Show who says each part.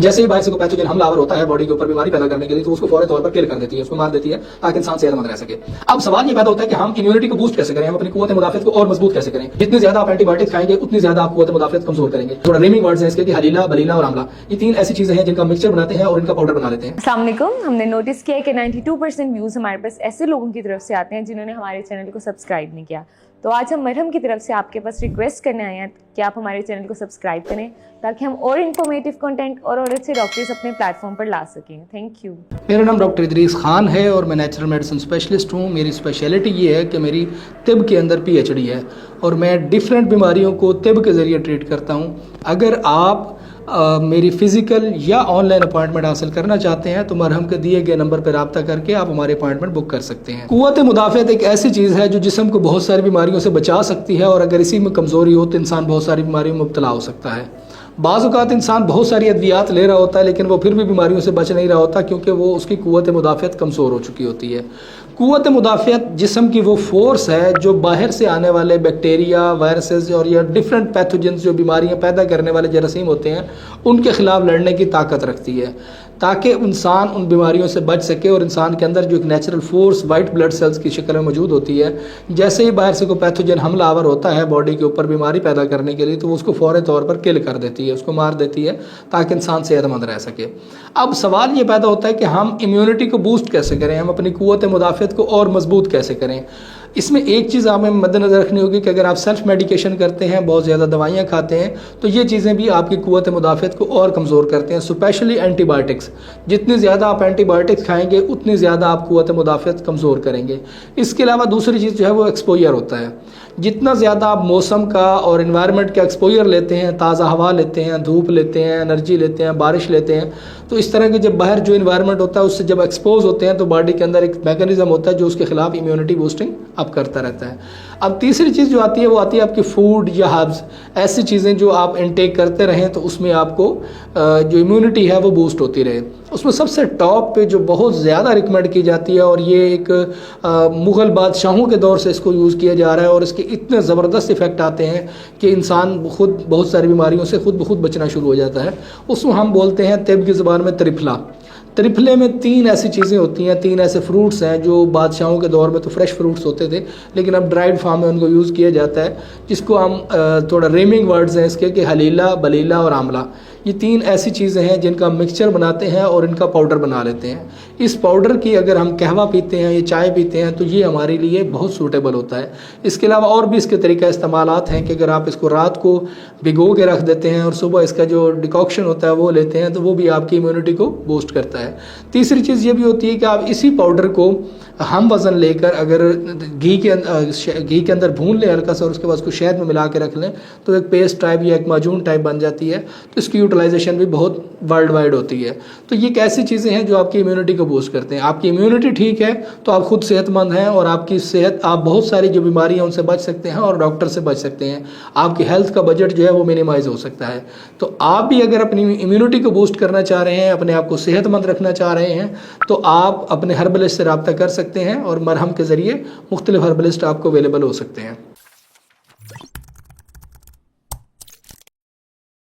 Speaker 1: जैसे ही वायरस को पैथोजन हमलावर होता है बॉडी के ऊपर बीमारी पैदा करने के लिए, तो उसको फौरी तौर पर किल कर देती है, उसको मार देती है, ताकि इंसान सेहतमंद रह सके। अब सवाल ये पैदा होता है कि हम इम्यूनिटी को बूस्ट कैसे करें, हम अपनी कुव्वत मुदाफियत को और मजबूत कैसे करें। जितनी ज्यादा आप एंटीबायोटिक्स खाएंगे उतनी ज्यादा आप कुव्वत मुदाफियत कमजोर करेंगे। थोड़ा रेमिंग वर्ड्स हैं इसके कि हलीला, बलीला और आमला, ये 3 ऐसी चीजें हैं जिनका मिक्सचर बनाते हैं और इनका पाउडर बना लेते हैं।
Speaker 2: अस्सलाम वालेकुम। हमने नोटिस किया है कि 92% व्यूज हमारे पास ऐसे लोगों की तरफ से आते हैं जिन्होंने हमारे चैनल को सब्सक्राइब नहीं किया। तो आज हम मरहम की तरफ से आपके पास रिक्वेस्ट करने आए हैं कि आप हमारे चैनल को सब्सक्राइब करें, ताकि हम और इन्फॉर्मेटिव कंटेंट और अच्छे डॉक्टर्स अपने प्लेटफॉर्म पर ला सकें। Thank you.
Speaker 1: मेरा नाम डॉक्टर इदरीस खान है और मैं नेचुरल मेडिसिन स्पेशलिस्ट हूँ। मेरी स्पेशलिटी ये है कि मेरी तिब के अंदर PhD है और मैं डिफरेंट बीमारियों को तिब के ज़रिए ट्रीट करता हूँ। अगर आप मेरी फ़िज़िकल या ऑनलाइन अपॉइंटमेंट हासिल करना चाहते हैं तो मरहम के दिए गए नंबर पर रब्ता करके आप हमारे अपॉइंटमेंट बुक कर सकते हैं। कुव्वत मुदाफ़ियत एक ऐसी चीज़ है जो जिस्म को बहुत सारी बीमारियों से बचा सकती है, और अगर इसी में कमज़ोरी हो तो इंसान बहुत सारी बीमारियों में मुब्तला हो सकता है। बाज़ औक़ात इंसान बहुत सारी अद्वियात ले रहा होता है लेकिन वो फिर भी बीमारियों से बच नहीं रहा होता, क्योंकि वो उसकी कुव्वत मुदाफ़ियत कमज़ोर हो चुकी होती है। कुव्वत मुदाफ़ियत जिस्म की वो फोर्स है जो बाहर से आने वाले बैक्टीरिया, वायरसेस और या डिफरेंट पैथोजेंस जो बीमारियां पैदा करने वाले जरासीम होते हैं उनके ख़िलाफ़ लड़ने की ताकत रखती है, ताकि इंसान उन बीमारियों से बच सके। और इंसान के अंदर जो एक natural force white blood cells की शक्ल में मौजूद होती है, जैसे ही बाहर से कोई पैथोजन हमलावर होता है बॉडी के ऊपर बीमारी पैदा करने के लिए, तो वो उसको फौरी तौर पर किल कर देती है, उसको मार देती है, ताकि इंसान सेहतमंद रह सके। अब सवाल ये पैदा होता है कि हम इम्यूनिटी को बूस्ट कैसे करें, हम अपनी कुव्वत मुदाफ़ियत को और मजबूत कैसे करें। इसमें एक चीज़ हमें मद्देनज़र रखनी होगी कि अगर आप सेल्फ मेडिकेशन करते हैं, बहुत ज़्यादा दवाइयाँ खाते हैं, तो ये चीज़ें भी आपकी कुव्वत मुदाफ़ियत को और कमज़ोर करते हैं, स्पेशली एंटीबायोटिक्स। जितनी ज़्यादा आप एंटीबायोटिक्स खाएंगे उतनी ज़्यादा आप कुव्वत मुदाफ़ियत कमज़ोर करेंगे। इसके अलावा दूसरी चीज़ जो है वो एक्सपोजर होता है। जितना ज़्यादा आप मौसम का और इन्वायरमेंट का एक्सपोजर लेते हैं, ताज़ा हवा लेते हैं, धूप लेते हैं, एनर्जी लेते हैं, बारिश लेते हैं, तो इस तरह के जब बाहर जो इन्वायरमेंट होता है उससे जब एक्सपोज होते हैं तो बॉडी के अंदर एक मैकेनिज्म होता है जो उसके खिलाफ इम्यूनिटी बूस्टिंग अप करता रहता है। अब तीसरी चीज़ जो आती है वो आती है आपकी फूड या हर्ब्स, ऐसी चीज़ें जो आप इनटेक करते रहें तो उसमें आपको जो इम्यूनिटी है वो बूस्ट होती रहे। उसमें सबसे टॉप पे जो बहुत ज़्यादा रिकमेंड की जाती है, और ये एक मुग़ल बादशाहों के दौर से इसको यूज़ किया जा रहा है और इसके इतने ज़बरदस्त इफ़ेक्ट आते हैं कि इंसान खुद बहुत सारी बीमारियों से खुद ब खुद बचना शुरू हो जाता है। उसको हम बोलते हैं तिब की ज़बान में त्रिफला। त्रिफले में 3 ऐसी चीज़ें होती हैं, 3 ऐसे फ्रूट्स हैं जो बादशाहों के दौर में तो फ्रेश फ्रूट्स होते थे लेकिन अब ड्राइड फार्म में उनको यूज़ किया जाता है, जिसको हम थोड़ा रेमिंग वर्ड्स हैं इसके कि हलीला, बलीला और आमला। ये 3 ऐसी चीज़ें हैं जिनका मिक्सचर बनाते हैं और इनका पाउडर बना लेते हैं। इस पाउडर की अगर हम कहवा पीते हैं या चाय पीते हैं तो ये हमारे लिए बहुत सूटेबल होता है। इसके अलावा और भी इसके तरीका इस्तेमालात हैं कि अगर आप इसको रात को भिगो के रख देते हैं और सुबह इसका जो डिकॉक्शन होता है वो लेते हैं तो वो भी आपकी इम्यूनिटी को बूस्ट करता है। तीसरी चीज़ ये भी होती है कि आप इसी पाउडर को हम वज़न लेकर अगर घी के अंदर भून लें हल्का सा और उसके बाद उसको शहद में मिला के रख लें तो एक पेस्ट टाइप या एक माजून टाइप बन जाती है। तो इसकी यूटिलाइजेशन भी बहुत वर्ल्ड वाइड होती है। तो ये कैसी चीज़ें हैं जो आपकी इम्यूनिटी को बूस्ट करते हैं। आपकी इम्यूनिटी ठीक है तो आप खुद सेहतमंद हैं और आपकी सेहत, आप बहुत सारी जो बीमारियाँ हैं उनसे बच सकते हैं और डॉक्टर से बच सकते हैं। आपकी हेल्थ का बजट जो है वो मिनिमाइज़ हो सकता है। तो आप भी अगर अपनी इम्यूनिटी को बूस्ट करना चाह रहे हैं, अपने आप को सेहतमंद रखना चाह रहे हैं, तो आप अपने हर्बलिस्ट से रब्ता कर सकते हैं और मरहम के ज़रिए मुख्तलिफ हर्बलिस्ट आपको अवेलेबल हो सकते हैं।